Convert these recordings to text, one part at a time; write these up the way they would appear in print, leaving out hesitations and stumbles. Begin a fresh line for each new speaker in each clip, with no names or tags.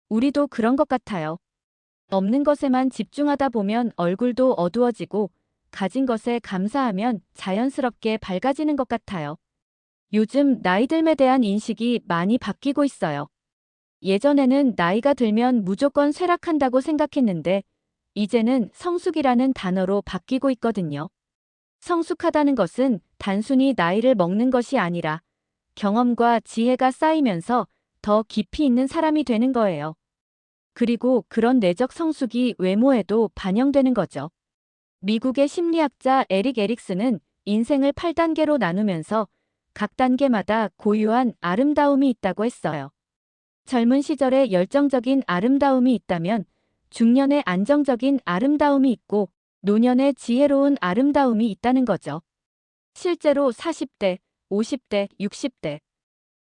우리도 그런 것 같아요. 없는 것에만 집중하다 보면 얼굴도 어두워지고 가진 것에 감사하면 자연스럽게 밝아지는 것 같아요. 요즘 나이 듦에 대한 인식이 많이 바뀌고 있어요. 예전에는 나이가 들면 무조건 쇠락한다고 생각했는데 이제는 성숙이라는 단어로 바뀌고 있거든요. 성숙하다는 것은 단순히 나이를 먹는 것이 아니라 경험과 지혜가 쌓이면서 더 깊이 있는 사람이 되는 거예요. 그리고 그런 내적 성숙이 외모에도 반영되는 거죠. 미국의 심리학자 에릭 에릭스는 인생을 8단계로 나누면서 각 단계마다 고유한 아름다움이 있다고 했어요. 젊은 시절에 열정적인 아름다움이 있다면 중년의 안정적인 아름다움이 있고 노년의 지혜로운 아름다움이 있다는 거죠. 실제로 40대, 50대, 60대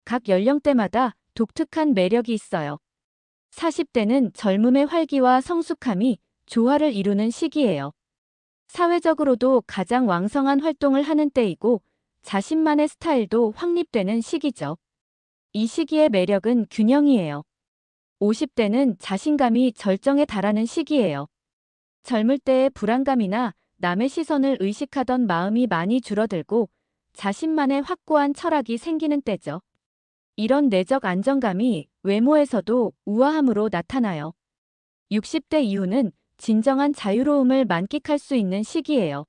각 연령대마다 독특한 매력이 있어요. 40대는 젊음의 활기와 성숙함이 조화를 이루는 시기예요. 사회적으로도 가장 왕성한 활동을 하는 때이고 자신만의 스타일도 확립되는 시기죠. 이 시기의 매력은 균형이에요. 50대는 자신감이 절정에 달하는 시기예요. 젊을 때의 불안감이나 남의 시선을 의식하던 마음이 많이 줄어들고 자신만의 확고한 철학이 생기는 때죠. 이런 내적 안정감이 외모에서도 우아함으로 나타나요. 60대 이후는 진정한 자유로움을 만끽할 수 있는 시기예요.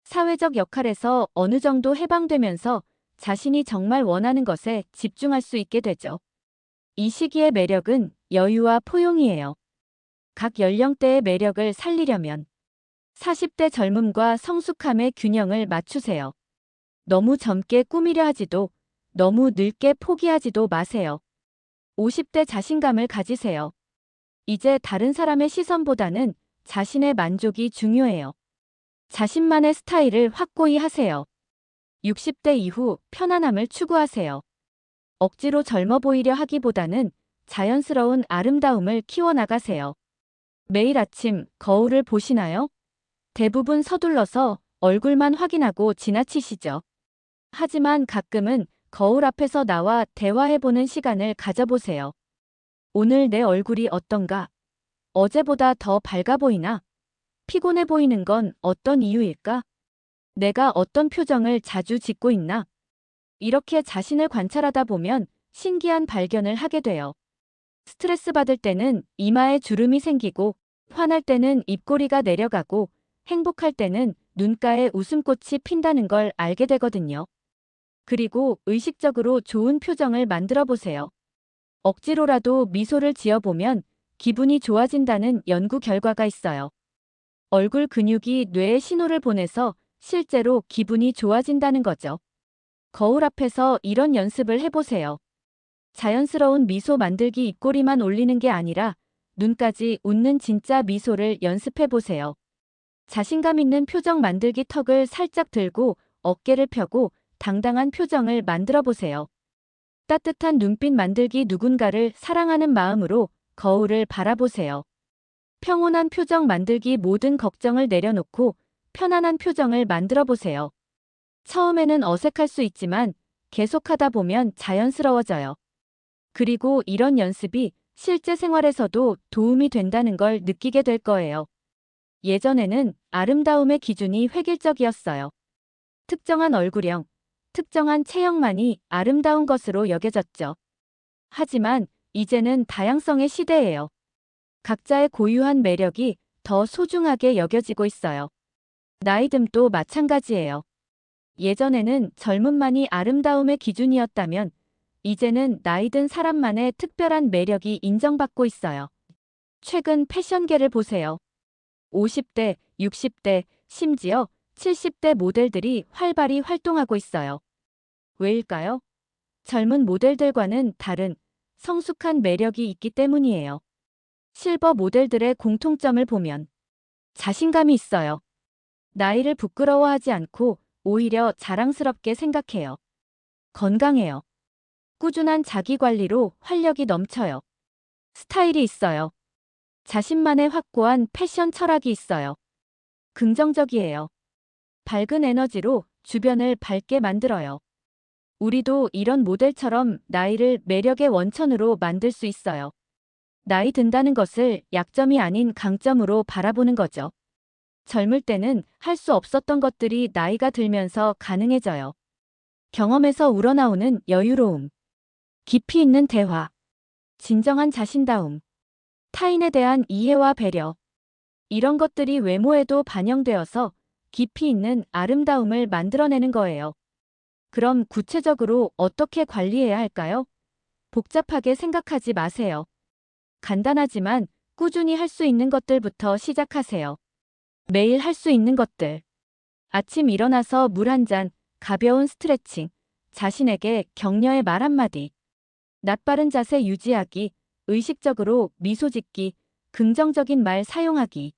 사회적 역할에서 어느 정도 해방되면서 자신이 정말 원하는 것에 집중할 수 있게 되죠. 이 시기의 매력은 여유와 포용이에요. 각 연령대의 매력을 살리려면 40대 젊음과 성숙함의 균형을 맞추세요. 너무 젊게 꾸미려 하지도 너무 늙게 포기하지도 마세요. 50대 자신감을 가지세요. 이제 다른 사람의 시선보다는 자신의 만족이 중요해요. 자신만의 스타일을 확고히 하세요. 60대 이후 편안함을 추구하세요. 억지로 젊어 보이려 하기보다는 자연스러운 아름다움을 키워나가세요. 매일 아침 거울을 보시나요? 대부분 서둘러서 얼굴만 확인하고 지나치시죠. 하지만 가끔은 거울 앞에서 나와 대화해보는 시간을 가져보세요. 오늘 내 얼굴이 어떤가? 어제보다 더 밝아 보이나? 피곤해 보이는 건 어떤 이유일까? 내가 어떤 표정을 자주 짓고 있나? 이렇게 자신을 관찰하다 보면 신기한 발견을 하게 돼요. 스트레스 받을 때는 이마에 주름이 생기고, 화날 때는 입꼬리가 내려가고, 행복할 때는 눈가에 웃음꽃이 핀다는 걸 알게 되거든요. 그리고 의식적으로 좋은 표정을 만들어 보세요. 억지로라도 미소를 지어보면 기분이 좋아진다는 연구 결과가 있어요. 얼굴 근육이 뇌에 신호를 보내서 실제로 기분이 좋아진다는 거죠. 거울 앞에서 이런 연습을 해보세요. 자연스러운 미소 만들기 입꼬리만 올리는 게 아니라 눈까지 웃는 진짜 미소를 연습해보세요. 자신감 있는 표정 만들기 턱을 살짝 들고 어깨를 펴고 당당한 표정을 만들어 보세요. 따뜻한 눈빛 만들기 누군가를 사랑하는 마음으로 거울을 바라보세요. 평온한 표정 만들기 모든 걱정을 내려놓고 편안한 표정을 만들어 보세요. 처음에는 어색할 수 있지만 계속하다 보면 자연스러워져요. 그리고 이런 연습이 실제 생활에서도 도움이 된다는 걸 느끼게 될 거예요. 예전에는 아름다움의 기준이 획일적이었어요. 특정한 얼굴형, 특정한 체형만이 아름다운 것으로 여겨졌죠. 하지만 이제는 다양성의 시대예요. 각자의 고유한 매력이 더 소중하게 여겨지고 있어요. 나이듦도 마찬가지예요. 예전에는 젊음만이 아름다움의 기준이었다면 이제는 나이 든 사람만의 특별한 매력이 인정받고 있어요. 최근 패션계를 보세요. 50대, 60대, 심지어 70대 모델들이 활발히 활동하고 있어요. 왜일까요? 젊은 모델들과는 다른 성숙한 매력이 있기 때문이에요. 실버 모델들의 공통점을 보면 자신감이 있어요. 나이를 부끄러워하지 않고 오히려 자랑스럽게 생각해요. 건강해요. 꾸준한 자기관리로 활력이 넘쳐요. 스타일이 있어요. 자신만의 확고한 패션 철학이 있어요. 긍정적이에요. 밝은 에너지로 주변을 밝게 만들어요. 우리도 이런 모델처럼 나이를 매력의 원천으로 만들 수 있어요. 나이 든다는 것을 약점이 아닌 강점으로 바라보는 거죠. 젊을 때는 할 수 없었던 것들이 나이가 들면서 가능해져요. 경험에서 우러나오는 여유로움, 깊이 있는 대화, 진정한 자신다움, 타인에 대한 이해와 배려, 이런 것들이 외모에도 반영되어서 깊이 있는 아름다움을 만들어내는 거예요. 그럼 구체적으로 어떻게 관리해야 할까요? 복잡하게 생각하지 마세요. 간단하지만 꾸준히 할 수 있는 것들부터 시작하세요. 매일 할 수 있는 것들. 아침 일어나서 물 한 잔, 가벼운 스트레칭, 자신에게 격려의 말 한마디, 낯바른 자세 유지하기, 의식적으로 미소 짓기, 긍정적인 말 사용하기,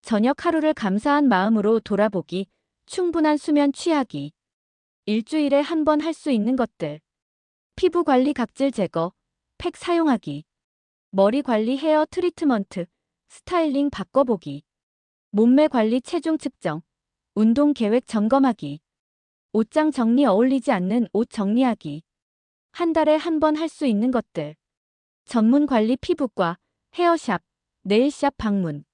저녁 하루를 감사한 마음으로 돌아보기, 충분한 수면 취하기, 일주일에 한 번 할 수 있는 것들, 피부 관리 각질 제거, 팩 사용하기, 머리 관리 헤어 트리트먼트, 스타일링 바꿔보기, 몸매 관리 체중 측정, 운동 계획 점검하기, 옷장 정리 어울리지 않는 옷 정리하기, 한 달에 한 번 할 수 있는 것들, 전문 관리 피부과, 헤어샵, 네일샵 방문,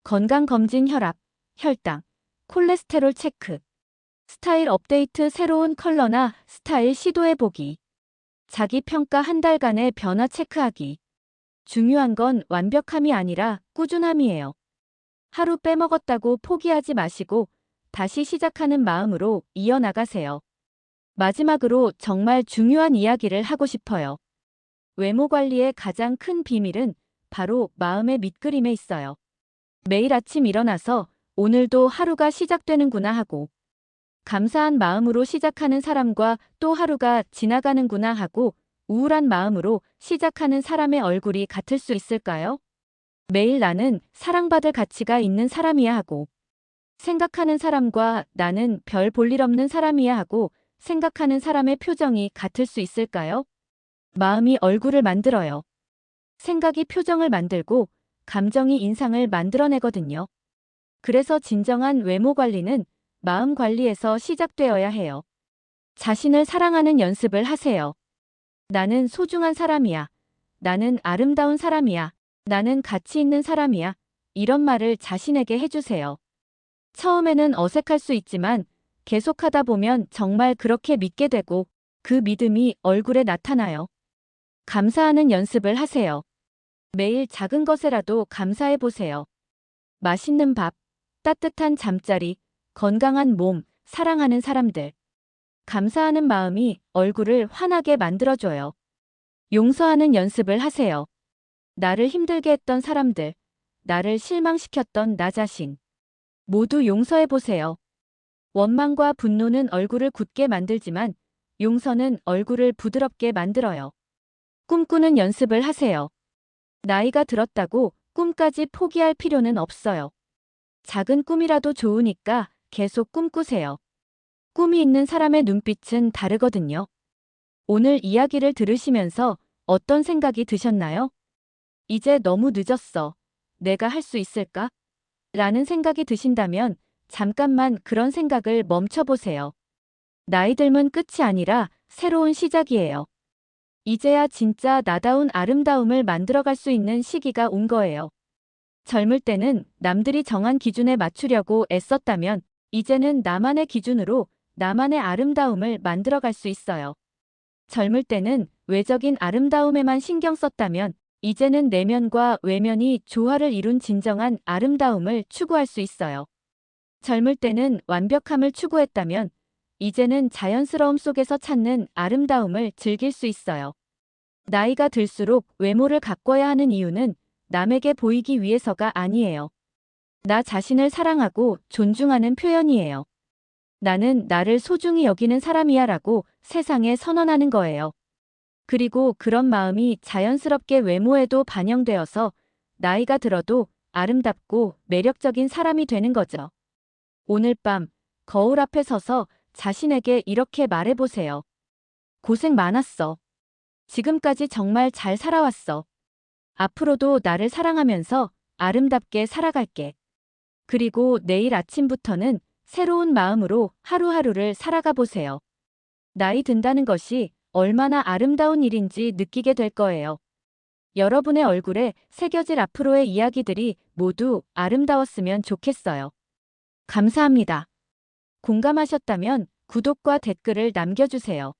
건강검진 혈압, 혈당, 콜레스테롤 체크, 스타일 업데이트 새로운 컬러나 스타일 시도해보기, 자기 평가 한 달간의 변화 체크하기. 중요한 건 완벽함이 아니라 꾸준함이에요. 하루 빼먹었다고 포기하지 마시고 다시 시작하는 마음으로 이어나가세요. 마지막으로 정말 중요한 이야기를 하고 싶어요. 외모 관리의 가장 큰 비밀은 바로 마음의 밑그림에 있어요. 매일 아침 일어나서 오늘도 하루가 시작되는구나 하고, 감사한 마음으로 시작하는 사람과 또 하루가 지나가는구나 하고, 우울한 마음으로 시작하는 사람의 얼굴이 같을 수 있을까요? 매일 나는 사랑받을 가치가 있는 사람이야 하고, 생각하는 사람과 나는 별 볼 일 없는 사람이야 하고 생각하는 사람의 표정이 같을 수 있을까요? 마음이 얼굴을 만들어요. 생각이 표정을 만들고 감정이 인상을 만들어내거든요. 그래서 진정한 외모 관리는 마음 관리에서 시작되어야 해요. 자신을 사랑하는 연습을 하세요. 나는 소중한 사람이야. 나는 아름다운 사람이야. 나는 가치 있는 사람이야. 이런 말을 자신에게 해주세요. 처음에는 어색할 수 있지만 계속하다 보면 정말 그렇게 믿게 되고 그 믿음이 얼굴에 나타나요. 감사하는 연습을 하세요. 매일 작은 것에라도 감사해 보세요. 맛있는 밥, 따뜻한 잠자리, 건강한 몸, 사랑하는 사람들. 감사하는 마음이 얼굴을 환하게 만들어줘요. 용서하는 연습을 하세요. 나를 힘들게 했던 사람들, 나를 실망시켰던 나 자신. 모두 용서해 보세요. 원망과 분노는 얼굴을 굳게 만들지만 용서는 얼굴을 부드럽게 만들어요. 꿈꾸는 연습을 하세요. 나이가 들었다고 꿈까지 포기할 필요는 없어요. 작은 꿈이라도 좋으니까 계속 꿈꾸세요. 꿈이 있는 사람의 눈빛은 다르거든요. 오늘 이야기를 들으시면서 어떤 생각이 드셨나요? 이제 너무 늦었어. 내가 할 수 있을까? 라는 생각이 드신다면 잠깐만 그런 생각을 멈춰보세요. 나이 들면 끝이 아니라 새로운 시작이에요. 이제야 진짜 나다운 아름다움을 만들어갈 수 있는 시기가 온 거예요. 젊을 때는 남들이 정한 기준에 맞추려고 애썼다면 이제는 나만의 기준으로 나만의 아름다움을 만들어갈 수 있어요. 젊을 때는 외적인 아름다움에만 신경 썼다면 이제는 내면과 외면이 조화를 이룬 진정한 아름다움을 추구할 수 있어요. 젊을 때는 완벽함을 추구했다면 이제는 자연스러움 속에서 찾는 아름다움을 즐길 수 있어요. 나이가 들수록 외모를 가꿔야 하는 이유는 남에게 보이기 위해서가 아니에요. 나 자신을 사랑하고 존중하는 표현이에요. 나는 나를 소중히 여기는 사람이야 라고 세상에 선언하는 거예요. 그리고 그런 마음이 자연스럽게 외모에도 반영되어서 나이가 들어도 아름답고 매력적인 사람이 되는 거죠. 오늘 밤 거울 앞에 서서 자신에게 이렇게 말해보세요. 고생 많았어. 지금까지 정말 잘 살아왔어. 앞으로도 나를 사랑하면서 아름답게 살아갈게. 그리고 내일 아침부터는 새로운 마음으로 하루하루를 살아가 보세요. 나이 든다는 것이 얼마나 아름다운 일인지 느끼게 될 거예요. 여러분의 얼굴에 새겨질 앞으로의 이야기들이 모두 아름다웠으면 좋겠어요. 감사합니다. 공감하셨다면 구독과 댓글을 남겨주세요.